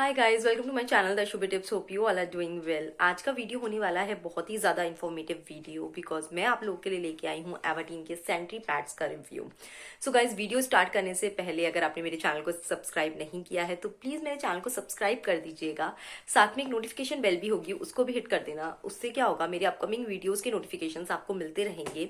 Hi guys, welcome to my channel the Shubhi tips. Hope you all are doing well. आज का video होने वाला है बहुत ही ज़्यादा इन्फॉर्मेटिव वीडियो बिकॉज मैं आप लोगों के लिए लेके आई हूँ एवर्टीन के सैनिटरी पैड्स का review. So guys, video start करने से पहले अगर आपने मेरे चैनल को सब्सक्राइब नहीं किया है तो प्लीज़ मेरे चैनल को सब्सक्राइब कर दीजिएगा। साथ में एक नोटिफिकेशन बेल भी होगी, उसको भी हिट कर देना। उससे क्या होगा, मेरे अपकमिंग वीडियोज़ के नोटिफिकेशन आपको मिलते रहेंगे।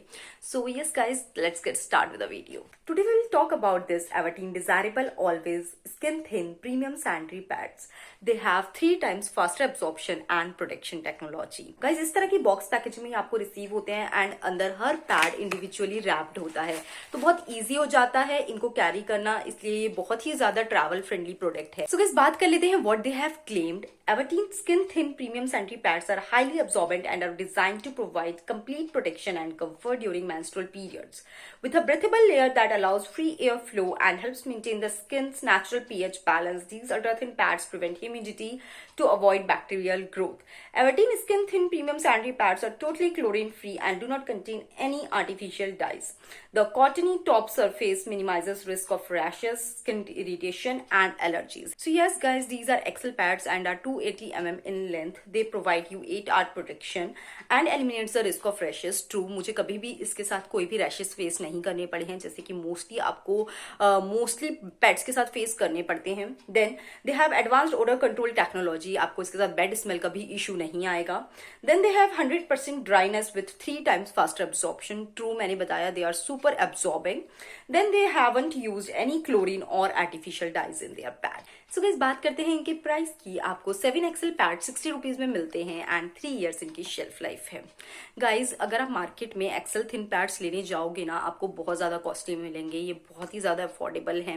So yes guys, let's get start with the video. Today we will talk about this Everteen desirable always skin thin premium sanitary pads. They have 3 times faster absorption and protection technology. Guys, इस तरह की box package में आपको receive होते हैं and अंदर हर pad individually wrapped होता है, तो बहुत इजी हो जाता है इनको कैरी करना, इसलिए ये बहुत ही ज्यादा ट्रैवल फ्रेंडली प्रोडक्ट है। सो गाइस, बात कर लेते हैं what they have claimed. Everteen skin thin premium sanitary pads are highly absorbent and are designed to provide complete protection and comfort during menstrual periods. With a breathable layer that allows free airflow and helps maintain the skin's natural pH balance, these ultra-thin pads prevent humidity to avoid bacterial growth. Everteen skin thin premium sanitary pads are totally chlorine-free and do not contain any artificial dyes. The cottony top surface minimizes risk of rashes, skin irritation, and allergies. So yes, guys, these are XL pads and are 280 mm in length. They provide you 8-hour protection and eliminates the risk of rashes. True, मुझे कभी भी इसके साथ कोई भी rashes face नहीं करने पड़े हैं, जैसे कि मोस्टली आपको मोस्टली पेट्स के साथ फेस करने पड़ते हैं। Then they have advanced odour control technology, आपको इसके साथ बैड स्मेल का भी इशू नहीं आएगा। Then they have 100% dryness with 3 times faster absorption. True, मैंने बताया they are super absorbing. Then they haven't used any chlorine और artificial dyes in their pad. So guys, बात करते हैं इनके प्राइस की। आपको 7XL पैड 60 रुपीज में मिलते हैं एंड 3 years इनकी शेल्फ लाइफ है। गाइज, अगर आप मार्केट में एक्सेल थिन पैड्स लेने जाओगे ना, आपको बहुत ज्यादा कॉस्टली मिलेंगे, ये बहुत ही ज्यादा अफोर्डेबल है।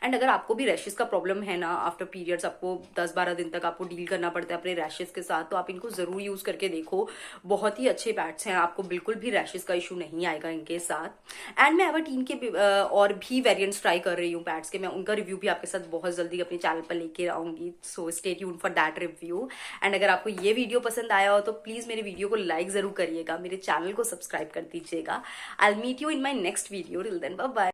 एंड अगर आपको भी रैशेस का प्रॉब्लम है ना, आफ्टर पीरियड्स आपको 10-12 दिन तक आपको डील करना पड़ता है अपने रैशेस के साथ, तो आप इनको जरूर यूज करके देखो। बहुत ही अच्छे पैड्स हैं, आपको बिल्कुल भी रैशेस का इशू नहीं आएगा इनके साथ। एंड मैं एवर्टीन के और भी वेरियंट्स ट्राई कर रही हूँ पैड्स के, मैं उनका रिव्यू भी आपके साथ बहुत जल्दी अपने चैनल पर लेके आऊंगी। So stay tuned for that review. And अगर आपको ये वीडियो पसंद आया हो तो प्लीज मेरे वीडियो को लाइक जरूर करिएगा, मेरे चैनल को सब्सक्राइब कर दीजिएगा। I will meet you in my next video. Till then, bye bye.